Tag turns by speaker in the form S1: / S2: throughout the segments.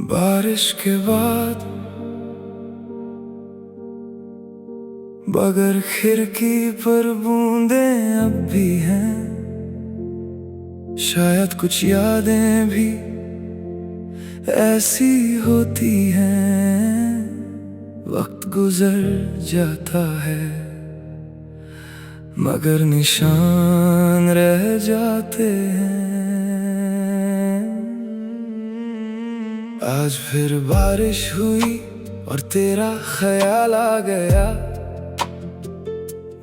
S1: बारिश के बाद बगर खिड़की पर बूंदें अब भी हैं। शायद कुछ यादें भी ऐसी होती हैं। वक्त गुजर जाता है मगर निशान रह जाते हैं। आज फिर बारिश हुई और तेरा ख्याल आ गया।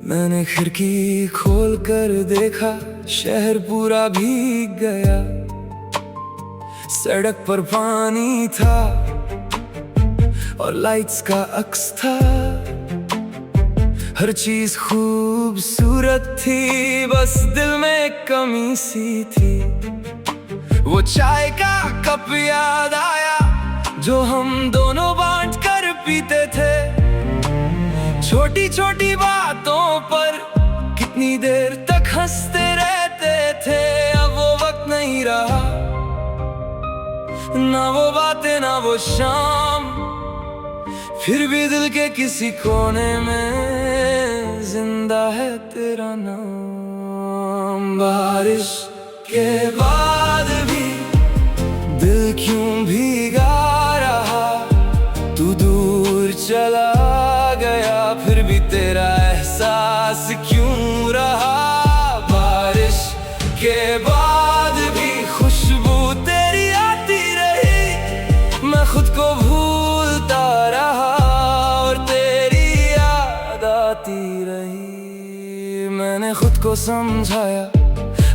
S1: मैंने खिड़की खोल कर देखा, शहर पूरा भीग गया। सड़क पर पानी था और लाइट्स का अक्स था। हर चीज खूबसूरत थी, बस दिल में एक कमी सी थी। वो चाय का कप याद आया जो हम दोनों बांट कर पीते थे। छोटी छोटी बातों पर कितनी देर तक हंसते रहते थे। अब वो वक्त नहीं रहा, ना वो बातें ना वो शाम। फिर भी दिल के किसी कोने में जिंदा है तेरा नाम। बारिश के बाद भी दिल क्यों भीगा रहा। तू दूर चला गया फिर भी तेरा एहसास क्यों रहा। बारिश के बाद भी खुशबू तेरी आती रही। मैं खुद को भूलता रहा और तेरी याद आती रही। मैंने खुद को समझाया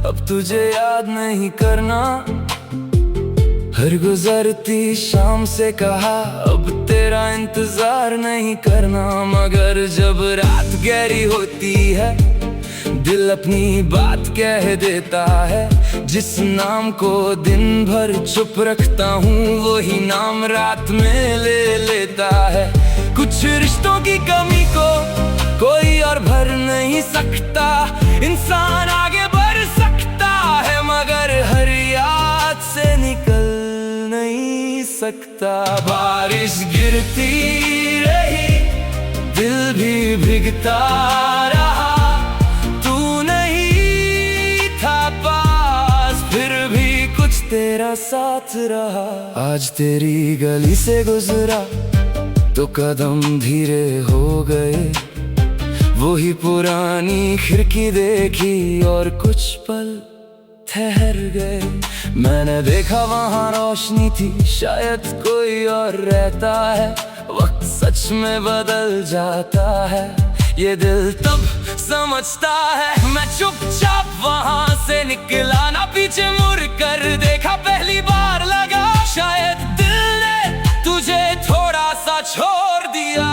S1: अब तुझे याद नहीं करना। हर गुजरती शाम से कहा अब तेरा इंतजार नहीं करना। मगर जब रात गहरी होती है दिल अपनी बात कह देता है। जिस नाम को दिन भर चुप रखता हूँ वही नाम रात में ले लेता है। कुछ रिश्तों की कमी को कोई और भर नहीं सकता। इंसान आगे बढ़ सकता है मगर हर याद से निकल नहीं सकता। बारिश गिरती रही दिल भी भीगता रहा। तू नहीं था पास फिर भी कुछ तेरा साथ रहा। आज तेरी गली से गुजरा तो कदम धीरे हो गए। वही पुरानी खिड़की देखी और कुछ पल ठहर गए। मैंने देखा वहाँ रोशनी थी, शायद कोई और रहता है। वक्त सच में बदल जाता है ये दिल तब समझता है। मैं चुपचाप वहाँ से निकला, ना पीछे मुड़ कर देखा। पहली बार लगा शायद दिल ने तुझे थोड़ा सा छोड़ दिया।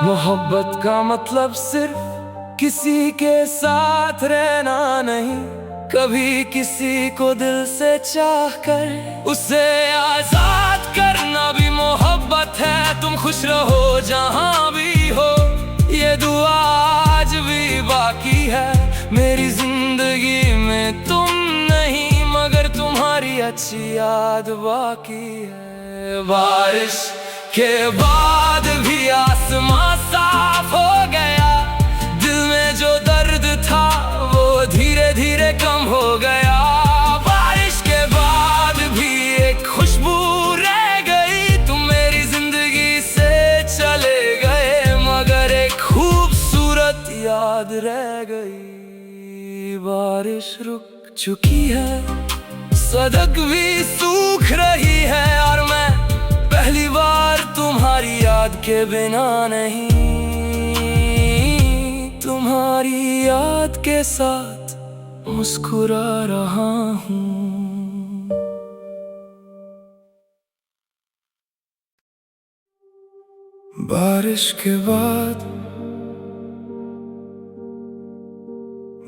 S1: मोहब्बत का मतलब सिर्फ किसी के साथ रहना नहीं, कभी किसी को दिल से चाह कर उसे आजाद करना भी मोहब्बत है। तुम खुश रहो जहाँ भी हो, ये दुआ आज भी बाकी है। मेरी जिंदगी में तुम नहीं मगर तुम्हारी अच्छी याद बाकी है। बारिश के बाद भी आसमां साफ हो गया। दिल में जो दर्द था वो धीरे धीरे कम हो गया। बारिश के बाद भी एक खुशबू रह गई। तुम मेरी जिंदगी से चले गए मगर एक खूबसूरत याद रह गई। बारिश रुक चुकी है, सड़क भी सूख रही है और मैं पहली बार तुम्हारी याद के बिना नहीं, तुम्हारी याद के साथ मुस्कुरा रहा हूँ। बारिश के बाद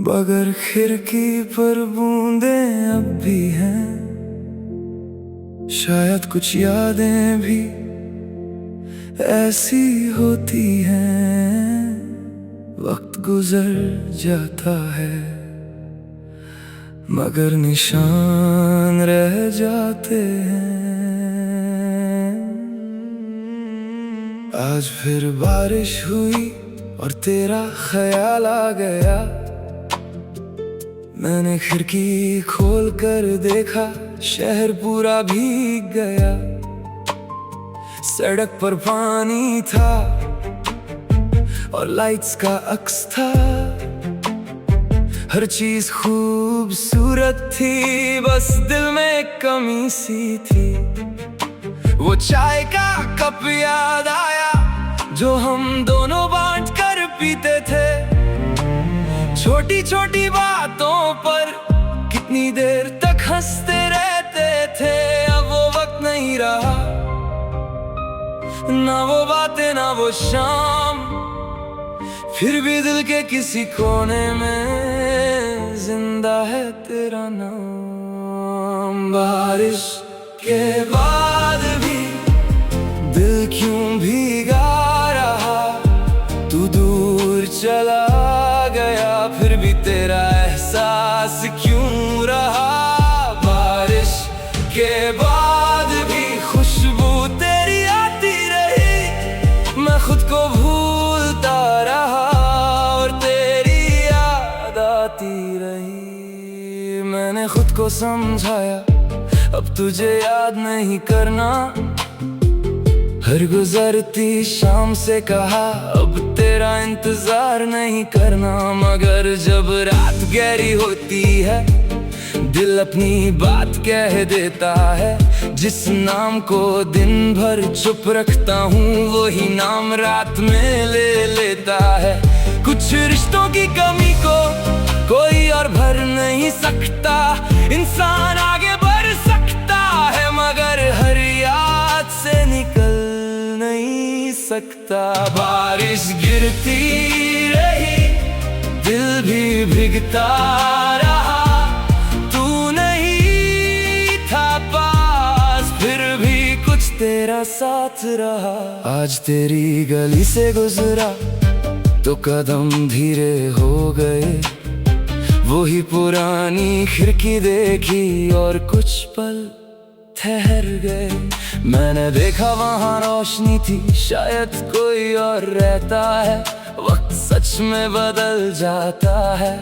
S1: बगर खिड़की पर बूंदें अब भी हैं। शायद कुछ यादें भी ऐसी होती हैं। वक्त गुजर जाता है मगर निशान रह जाते हैं। आज फिर बारिश हुई और तेरा ख्याल आ गया। मैंने खिड़की खोल कर देखा, शहर पूरा भीग गया। सड़क पर पानी था और लाइट्स का अक्स था। हर चीज खूबसूरत थी, बस दिल में कमी सी थी। वो चाय का कप याद आया जो हम दोनों बांट कर पीते थे। छोटी छोटी बातों पर कितनी देर तक हंसते रहते थे। अब वो वक्त नहीं रहा, ना वो बातें ना वो शाम। फिर भी दिल के किसी कोने में जिंदा है तेरा नाम। बारिश के बाद भी दिल क्यों भीगा रहा, तू दूर चला गया फिर भी तेरा एहसास क्यों रहा। बारिश के बाद भी खुशबू तेरी आती रही, मैं खुद को भूलता रहा और तेरी याद आती रही। मैंने खुद को समझाया अब तुझे याद नहीं करना। हर गुजरती शाम से कहा अब तेरा इंतजार नहीं करना। मगर जब रात गहरी होती है दिल अपनी बात कह देता है। जिस नाम को दिन भर चुप रखता हूँ वही नाम रात में ले लेता है। कुछ रिश्तों की कमी को कोई और भर नहीं सकता। इंसान आगे बढ़ सकता है मगर हर याद से निकल नहीं सकता। बारिश गिरती रही, दिल भी भीगता रहा। तू नहीं था पास फिर भी कुछ तेरा साथ रहा। आज तेरी गली से गुजरा तो कदम धीरे हो गए। वही पुरानी खिड़की देखी और कुछ पल ठहर गए। मैंने देखा वहाँ रोशनी थी, शायद कोई और रहता है। वक्त सच में बदल जाता है,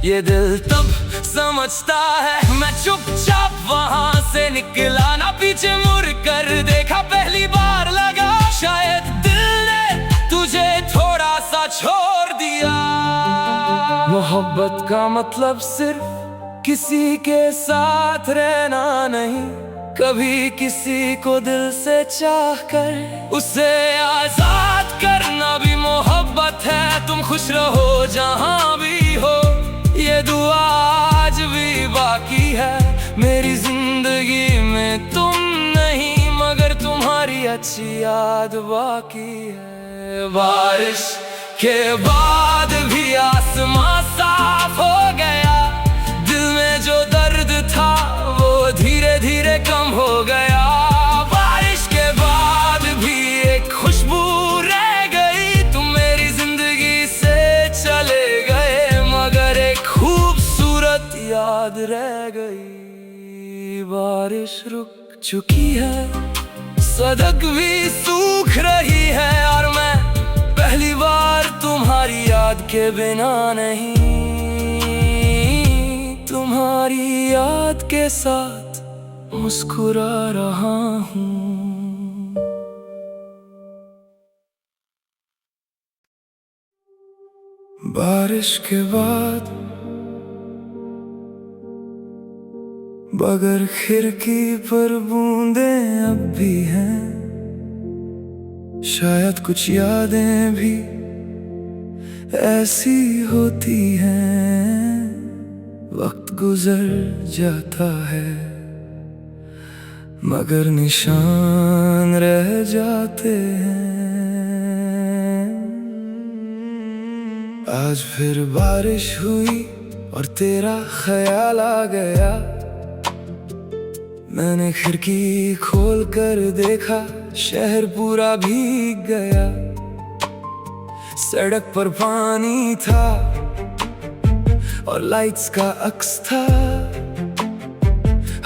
S1: ये दिल तब समझता है। मैं चुपचाप वहाँ से निकला, ना पीछे मुड़ कर देखा। पहली बार लगा शायद दिल ने तुझे थोड़ा सा छोड़ दिया। मोहब्बत का मतलब सिर्फ किसी के साथ रहना नहीं, कभी किसी को दिल से चाह कर उसे आजाद करना भी मोहब्बत है। तुम खुश रहो जहाँ भी हो, ये दुआ आज भी बाकी है। मेरी जिंदगी में तुम नहीं मगर तुम्हारी अच्छी याद बाकी है। बारिश के बाद भी आसमां साफ हो गया। दिल में जो दर्द था वो धीरे धीरे कम हो गया। बारिश के बाद भी एक खुशबू रह गई। तुम मेरी जिंदगी से चले गए मगर एक खूबसूरत याद रह गई। बारिश रुक चुकी है, सड़क भी सूख रही है और मैं पहली बार तुम्हारी याद के बिना नहीं, तुम्हारी याद के साथ मुस्कुरा रहा हूँ। बारिश के बाद बगैर खिड़की पर बूंदें अब भी हैं। शायद कुछ यादें भी ऐसी होती हैं। वक्त गुजर जाता है मगर निशान रह जाते हैं। आज फिर बारिश हुई और तेरा ख्याल आ गया। मैंने खिड़की खोल कर देखा, शहर पूरा भीग गया। सड़क पर पानी था और लाइट्स का अक्स था।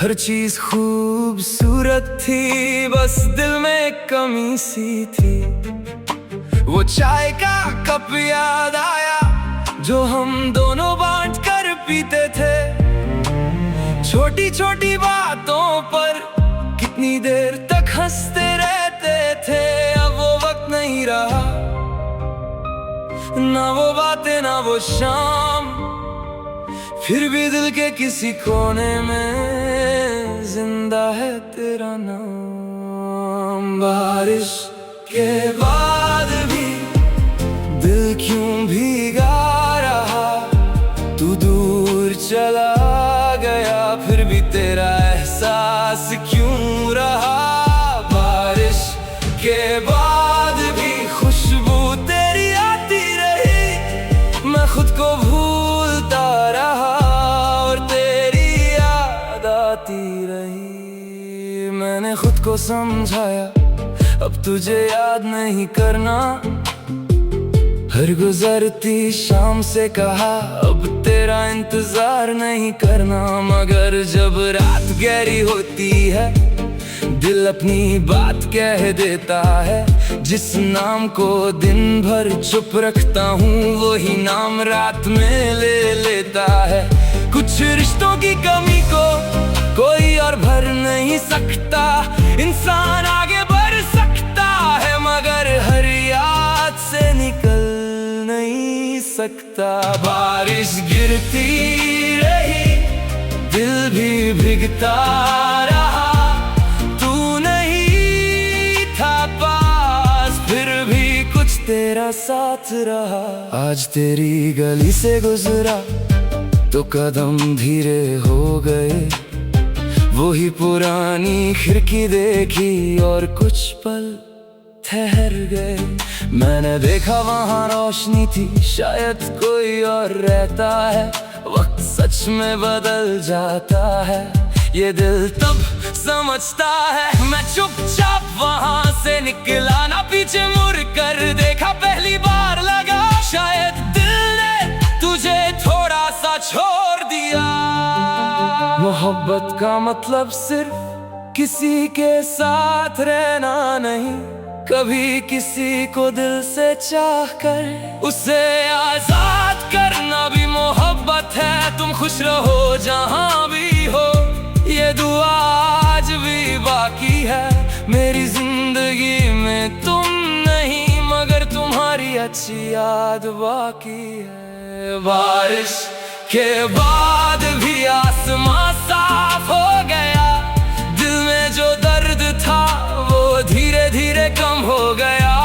S1: हर चीज खूबसूरत थी, बस दिल में कमी सी थी। वो चाय का कप याद आया जो हम दोनों बांट कर पीते थे। छोटी छोटी बातों पर कितनी देर तक हंसते रहते थे। अब वो वक्त नहीं रहा, ना वो बातें ना वो शाम, फिर भी दिल के किसी कोने में जिंदा है तेरा नाम। बारिश के बाद भी दिल क्यों भीगा रहा, तू दूर चला गया फिर भी तेरा एहसास क्यों रहा। बारिश के बाद भी खुशबू तेरी आती रही, मैं खुद को भूलता रहा और तेरी याद आती रही। मैंने खुद को समझाया अब तुझे याद नहीं करना, हर गुजरती शाम से कहा अब तेरा इंतजार नहीं करना। मगर जब रात गहरी होती है दिल अपनी बात कह देता है। जिस नाम को दिन भर चुप रखता हूँ वही नाम रात में ले लेता है। कुछ रिश्तों की कमी को कोई और भर नहीं सकता, इंसान आगे बढ़ सकता है मगर हर याद से निकल नहीं सकता। बारिश गिरती रही दिल भी भीगता रहा, तू नहीं था पास फिर भी कुछ तेरा साथ रहा। आज तेरी गली से गुजरा तो कदम धीरे हो गए, वही पुरानी खिड़की देखी और कुछ पल ठहर गए। मैंने देखा वहाँ रोशनी थी, शायद कोई और रहता है। वक्त सच में बदल जाता है, ये दिल तब समझता है। मैं चुपचाप वहाँ से निकला, ना पीछे मुड़ कर देखा। पहली बार लगा शायद दिल ने तुझे थोड़ा सा छोड़ दिया। मोहब्बत का मतलब सिर्फ किसी के साथ रहना नहीं, कभी किसी को दिल से चाह कर उसे आजाद करना भी मोहब्बत है। तुम खुश रहो जहाँ भी हो, ये दुआ आज भी बाकी है। मेरी जिंदगी में तुम नहीं मगर तुम्हारी अच्छी याद बाकी है। बारिश के बाद भी आसमां साफ हो गया, दिल में जो दर्द था वो धीरे धीरे कम हो गया।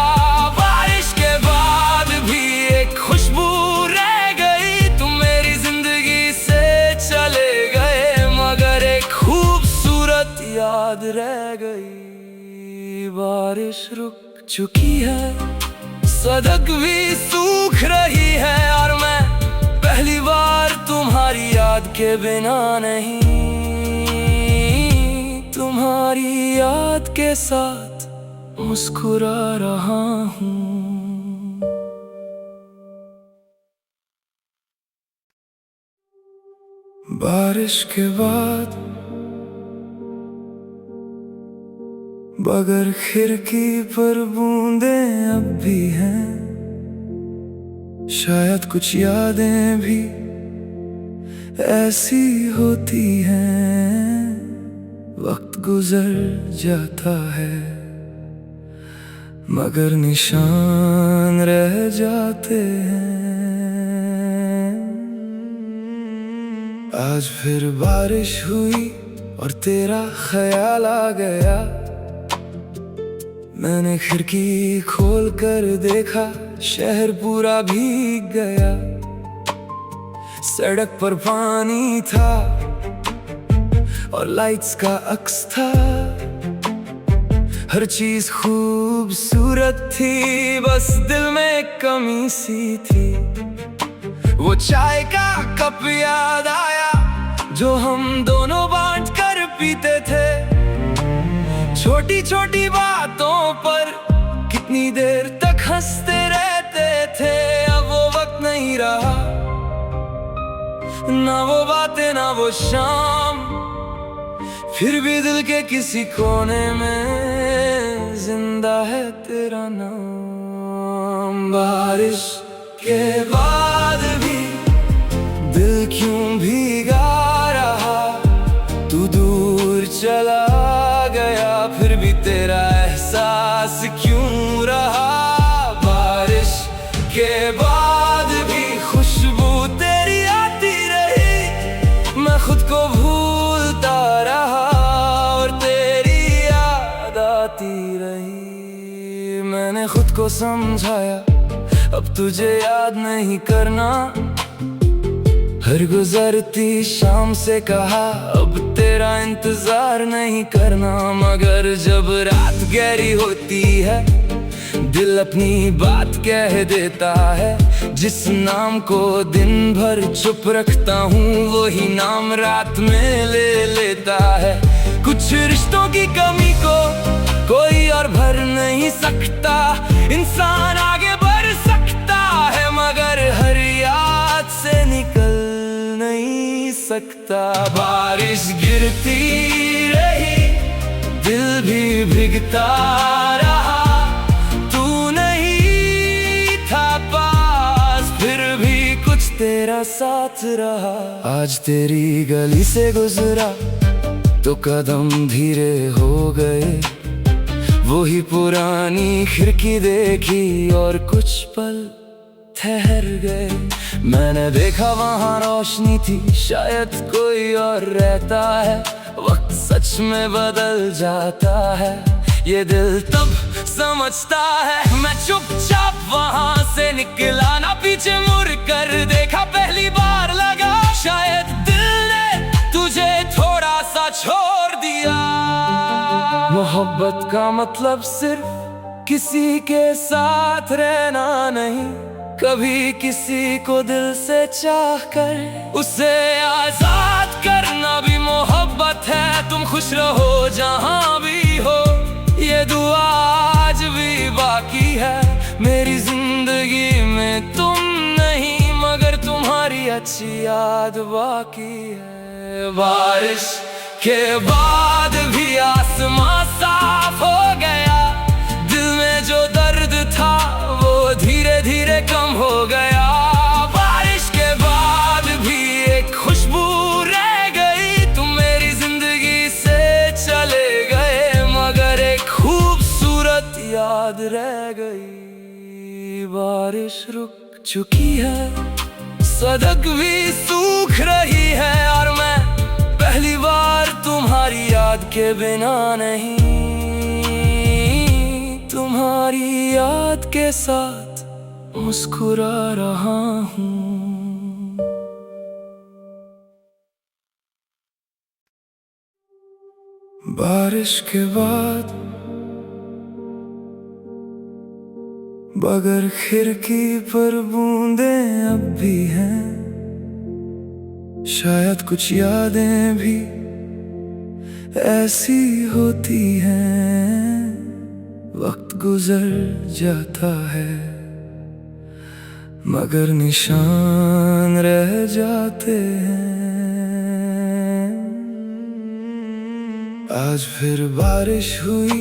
S1: बारिश के बाद भी एक खुशबू रह गई, तुम मेरी जिंदगी से चले गए मगर एक खूबसूरत याद रह गई। बारिश रुक चुकी है, सड़क भी सूख रही है और मैं पहली बार तुम्हारी याद के बिना नहीं, तुम्हारी याद के साथ मुस्कुरा रहा हूँ। बारिश के बाद बगैर खिड़की पर बूंदें अब भी हैं, शायद कुछ यादें भी ऐसी होती हैं। वक्त गुजर जाता है मगर निशान रह जाते हैं। आज फिर बारिश हुई और तेरा ख्याल आ गया। मैंने खिड़की खोल कर देखा, शहर पूरा भीग गया। सड़क पर पानी था और लाइट्स का अक्स था, हर चीज खूबसूरत थी, बस दिल में एक कमी सी थी। वो चाय का कप याद आया जो हम दोनों बांट कर पीते थे। छोटी छोटी बातों पर कितनी देर तक हंसते रहते थे। अब वो वक्त नहीं रहा, ना वो बातें ना वो शाम, फिर भी दिल के किसी कोने में जिंदा है तेरा नाम। बारिश के बाद भी दिल क्यों भीगा रहा, तू दूर चला गया फिर भी तेरा एहसास क्यों रहा। बारिश के बाद भी खुशबू तेरी आती रही, मैं खुद को भूलता रहा और तेरी याद आती रही। मैंने खुद को समझाया अब तुझे याद नहीं करना, हर गुजरती शाम से कहा अब तेरा इंतजार नहीं करना। मगर जब रात गहरी होती है दिल अपनी बात कह देता है, जिस नाम को दिन भर चुप रखता हूँ वही नाम रात में ले लेता है। कुछ रिश्तों की कमी को कोई और भर नहीं सकता, इंसान आगे बढ़ सकता है मगर हर याद से निकल नहीं सकता। बारिश गिरती रही दिल भी भीगता रहा, तू नहीं था पास फिर भी कुछ तेरा साथ रहा। आज तेरी गली से गुजरा तो कदम धीरे हो गए, वही पुरानी खिड़की देखी और कुछ पल ठहर गए। मैंने देखा वहाँ रोशनी थी, शायद कोई और रहता है। वक्त सच में बदल जाता है, ये दिल तब समझता है। मैं चुपचाप वहाँ से निकला, ना पीछे मुड़ कर देखा, पहली बार लगा शायद दिल ने तुझे थोड़ा सा छोड़ दिया। मोहब्बत का मतलब सिर्फ किसी के साथ रहना नहीं, कभी किसी को दिल से चाह कर उसे आजाद करना भी मोहब्बत है। तुम खुश रहो जहाँ भी हो, ये दुआ आज भी बाकी है। मेरी जिंदगी में तुम नहीं मगर तुम्हारी अच्छी याद बाकी है। बारिश के बाद भी आसमां साफ हो गया, दिल में जो दर्द था वो धीरे धीरे कम हो गया। बारिश के बाद भी एक खुशबू रह गई, तुम मेरी जिंदगी से चले गए मगर एक खूबसूरत याद रह गई। बारिश रुक चुकी है, सड़क भी सूख रही है और मैं पहली बार तुम्हारी याद के बिना नहीं, तुम्हारी याद के साथ मुस्कुरा रहा हूँ। बारिश के बाद बगैर खिड़की पर बूंदें अब भी हैं, शायद कुछ यादें भी ऐसी होती हैं। वक्त गुजर जाता है मगर निशान रह जाते हैं। आज फिर बारिश हुई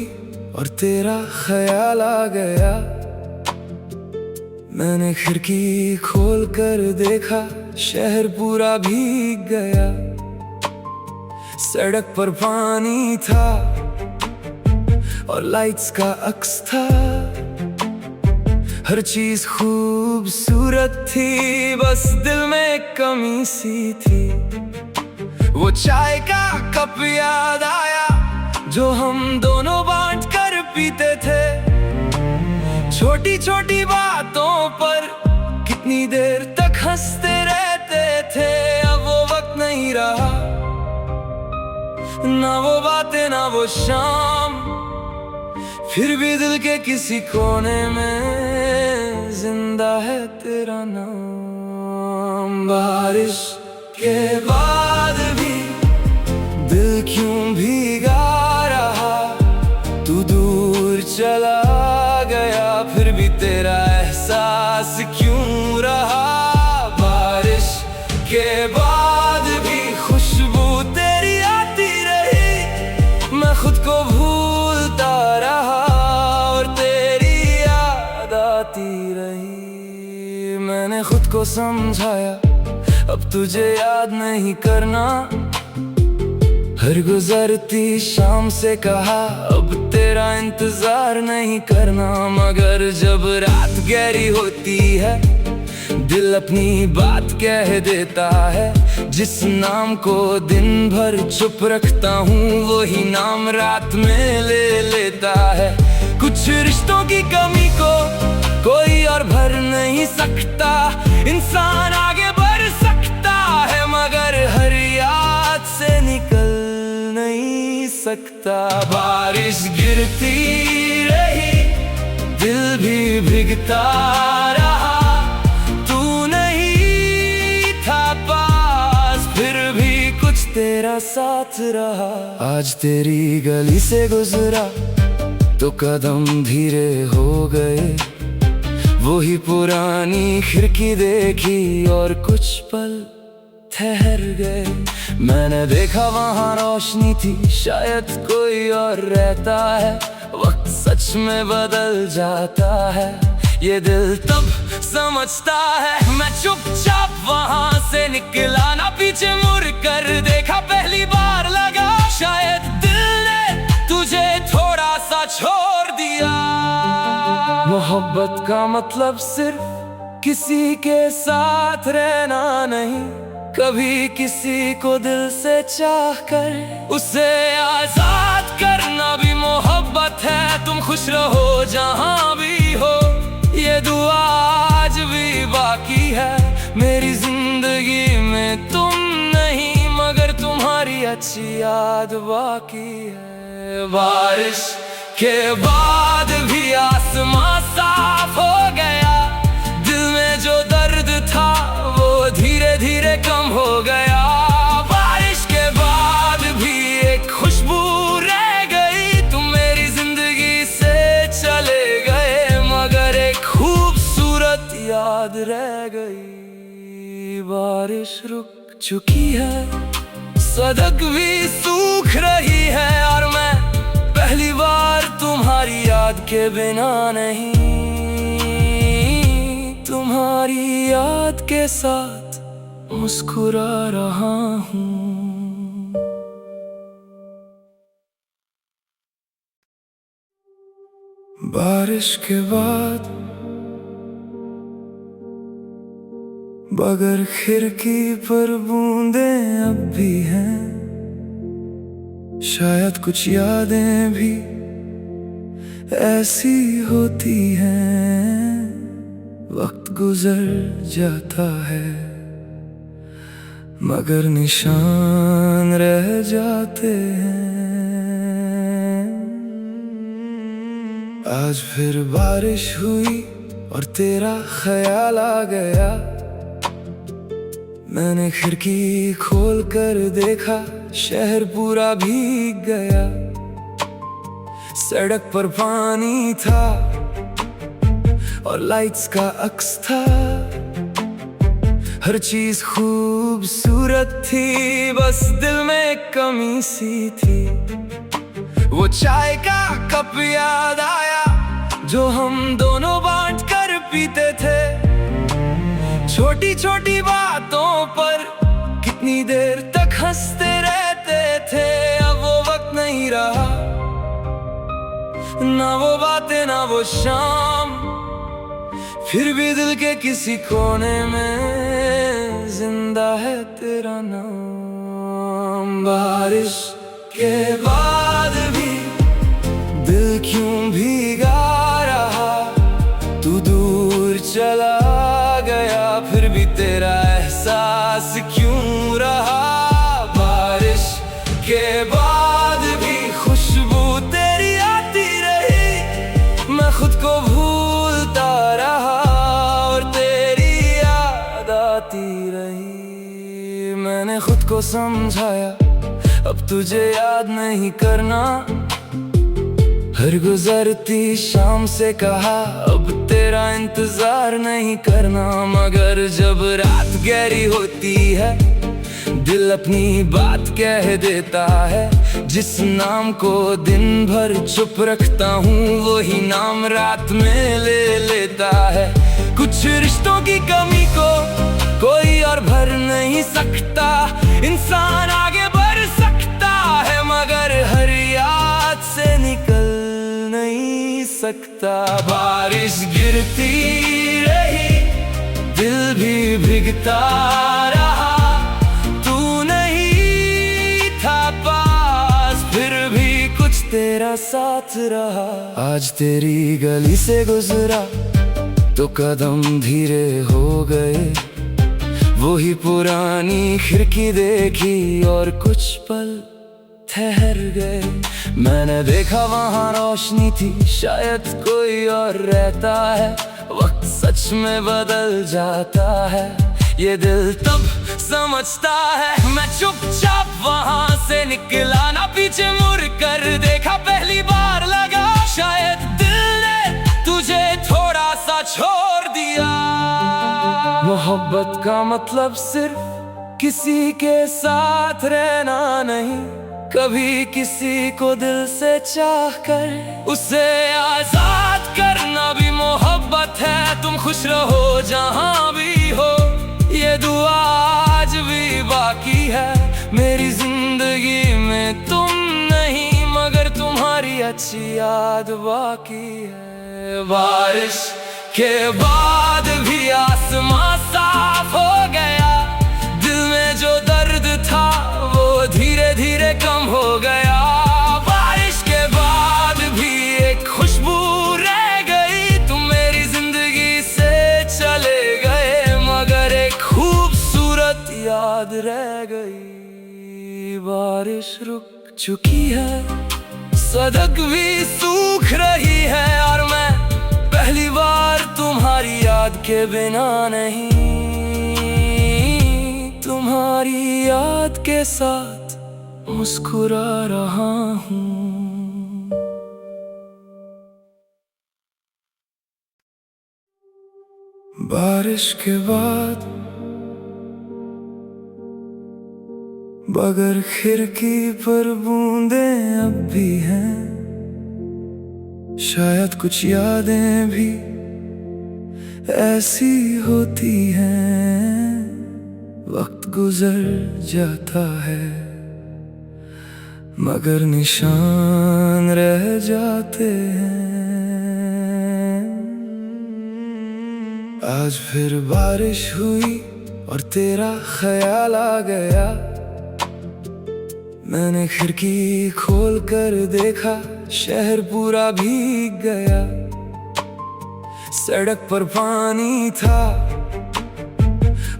S1: और तेरा ख्याल आ गया, मैंने खिड़की खोल कर देखा, शहर पूरा भीग गया। सड़क पर पानी था और लाइट्स का अक्स था, हर चीज खूबसूरत थी, बस दिल में कमी सी थी। वो चाय का कप याद आया जो हम दोनों बांट कर पीते थे। छोटी छोटी बातों पर कितनी देर तक हंसते रहते थे, अब वो वक्त नहीं रहा, ना वो बातें ना वो शाम। फिर भी दिल के किसी कोने में जिंदा है तेरा नाम। बारिश के बाद भी दिल क्यों भीगा रहा, तू दूर चला गया फिर भी तेरा एहसास क्यों रहा। बारिश के बाद भी खुशबू तेरी आती रही, मैं खुद को भूलता रहा और तेरी याद आती रही। को समझाया अब तुझे याद नहीं करना। हर गुजरती शाम से कहा अब तेरा इंतजार नहीं करना। मगर जब रात गहरी होती है दिल अपनी बात कह देता है। जिस नाम को दिन भर चुप रखता हूँ वही नाम रात में ले लेता है। कुछ रिश्तों की कमी को कोई और भर नहीं सकता। इंसान आगे बढ़ सकता है मगर हर याद से निकल नहीं सकता। बारिश गिरती रही दिल भी भीगता रहा। तू नहीं था पास फिर भी कुछ तेरा साथ रहा। आज तेरी गली से गुजरा तो कदम धीरे हो गए। वही पुरानी खिड़की देखी और कुछ पल ठहर गए। मैंने देखा वहाँ रोशनी थी शायद कोई और रहता है। वक्त सच में बदल जाता है ये दिल तब समझता है। मैं चुपचाप वहाँ से निकला ना पीछे मुड़ कर देखा। पहली बार लगा शायद दिल ने तुझे थोड़ा सा छोड़ दिया। मोहब्बत का मतलब सिर्फ किसी के साथ रहना नहीं। कभी किसी को दिल से चाह कर उसे आजाद करना भी मोहब्बत है। तुम खुश रहो जहाँ भी हो ये दुआ आज भी बाकी है। मेरी जिंदगी में तुम नहीं मगर तुम्हारी अच्छी याद बाकी है। बारिश के बाद भी आसमां साफ हो गया। दिल में जो दर्द था वो धीरे धीरे कम हो गया। बारिश के बाद भी एक खुशबू रह गई। तुम मेरी जिंदगी से चले गए मगर एक खूबसूरत याद रह गई। बारिश रुक चुकी है सड़क भी सूख रही है और मैं पहली बार तुम्हारी याद के बिना नहीं तुम्हारी याद के साथ मुस्कुरा रहा हूँ। बारिश के बाद बगैर खिड़की पर बूंदें अब भी हैं। शायद कुछ यादें भी ऐसी होती हैं। वक्त गुजर जाता है मगर निशान रह जाते हैं। आज फिर बारिश हुई और तेरा ख्याल आ गया। मैंने खिड़की खोल कर देखा शहर पूरा भीग गया। सड़क पर पानी था और लाइट्स का अक्स था। हर चीज खूबसूरत थी बस दिल में एक कमी सी थी। वो चाय का कप याद आया जो हम दोनों बांट कर पीते थे। छोटी छोटी बातों पर कितनी देर तक हंसते रहते थे। अब वो वक्त नहीं रहा ना वो बातें ना वो शाम। फिर भी दिल के किसी कोने में जिंदा है तेरा नाम। बारिश के बाद भी दिल क्यों भीगा रहा। तू दूर चला गया फिर भी तेरा एहसास क्यों रहा। बारिश के बाद भी खुशबू तेरी आती रही। मैं खुद को भूलता रहा और तेरी याद आती रही। मैंने खुद को समझाया अब तुझे याद नहीं करना। हर गुजरती शाम से कहा अब तेरा इंतजार नहीं करना। मगर जब रात गहरी होती है दिल अपनी बात कह देता है। जिस नाम को दिन भर चुप रखता हूँ वही नाम रात में ले लेता है। कुछ रिश्तों की कमी को कोई और भर नहीं सकता। इंसान आगे बढ़ सकता है मगर हर याद से निकल नहीं सकता। बारिश गिरती रही, दिल भी भीगता रहा, तू नहीं था पास फिर भी कुछ तेरा साथ रहा। आज तेरी गली से गुजरा तो कदम धीरे हो गए, वही पुरानी खिड़की देखी और कुछ पल ठहर गए। मैंने देखा वहाँ रोशनी थी, शायद कोई और रहता है। वक्त सच में बदल जाता है, ये दिल तब समझता है। मैं चुपचाप वहाँ से निकला, ना पीछे मुड़ कर देखा। पहली बार लगा शायद दिल ने तुझे थोड़ा सा छोड़ दिया। मोहब्बत का मतलब सिर्फ किसी के साथ रहना नहीं, कभी किसी को दिल से चाह कर उसे आजाद करना भी मोहब्बत है। तुम खुश रहो जहाँ भी हो, ये दुआ आज भी बाकी है। मेरी जिंदगी में तुम नहीं मगर तुम्हारी अच्छी याद बाकी है। बारिश के बाद भी आसमां साफ हो गया, दिल में जो दर्द था वो धीरे धीरे कम हो गया। बारिश के बाद भी एक खुशबू रह गई, तुम मेरी जिंदगी से चले गए मगर एक खूबसूरत याद रह गई। बारिश रुक चुकी है, सड़क भी सूख रही है और मैं पहली बार तुम्हारी याद के बिना नहीं, तुम्हारी याद के साथ मुस्कुरा रहा हूँ। बारिश के बाद बगैर खिड़की पर बूंदें अब भी हैं, शायद कुछ यादें भी ऐसी होती हैं। वक्त गुजर जाता है मगर निशान रह जाते हैं। आज फिर बारिश हुई और तेरा ख्याल आ गया। मैंने खिड़की खोल कर देखा, शहर पूरा भीग गया। सड़क पर पानी था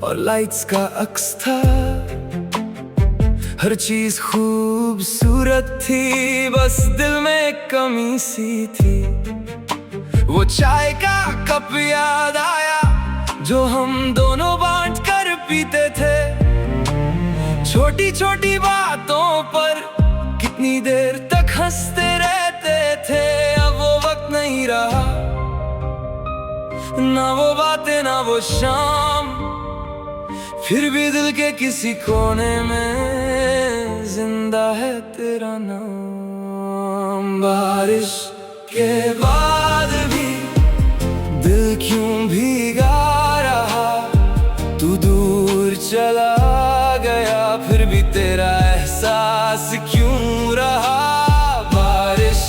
S1: और लाइट्स का अक्स था, हर चीज खूबसूरत थी, बस दिल में एक कमी सी थी। वो चाय का कप याद आया जो हम दोनों बांट कर पीते थे। छोटी छोटी बातों पर कितनी देर तक हंसते रहते थे। अब वो वक्त नहीं रहा, ना वो बातें ना वो शाम, फिर भी दिल के किसी कोने में जिंदा है तेरा नाम। बारिश के बाद भी दिल क्यों भीगा रहा, तू दूर चला गया फिर भी तेरा एहसास क्यों रहा। बारिश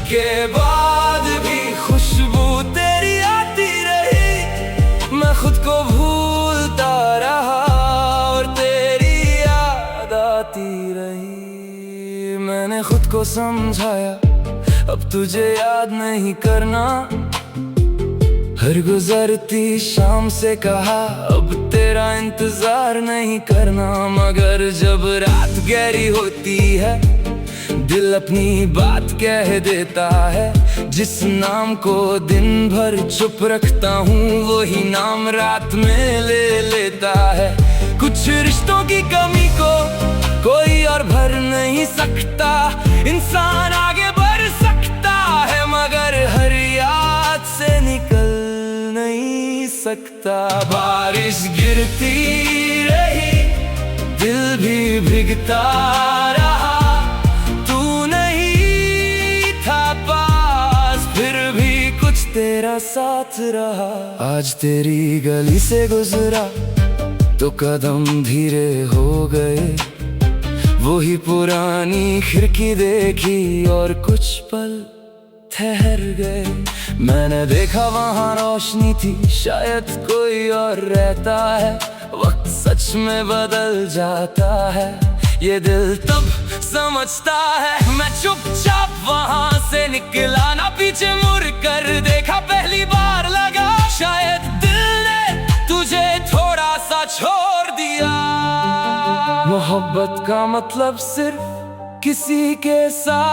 S1: के बाद भी खुशबू तेरी आती रही, मैं खुद को भूलता रहा और तेरी याद आती रही। मैंने खुद को समझाया अब तुझे याद नहीं करना, हर गुजरती शाम से कहा अब तेरा इंतजार नहीं करना। मगर जब रात गहरी होती है दिल अपनी बात कह देता है। जिस नाम को दिन भर चुप रखता हूँ वही नाम रात में ले लेता है। कुछ रिश्तों की कमी को कोई और भर नहीं सकता। इंसान आगे बढ़ सकता है मगर हर याद से निकल नहीं सकता। बारिश गिरती रही, दिल भी भीगता रहा, तू नहीं था पास फिर भी कुछ तेरा तेरा साथ रहा। आज तेरी गली से गुजरा तो कदम धीरे हो गए, वही पुरानी खिड़की देखी और कुछ पल ठहर गए। मैंने देखा वहाँ रोशनी थी, शायद कोई और रहता है। वक्त सच में बदल जाता है, ये दिल तब समझता है। मैं चुपचाप वहाँ से निकला, ना पीछे मुड़ कर देखा। पहली बार लगा शायद दिल ने तुझे थोड़ा सा छोड़ दिया। मोहब्बत का मतलब सिर्फ किसी के साथ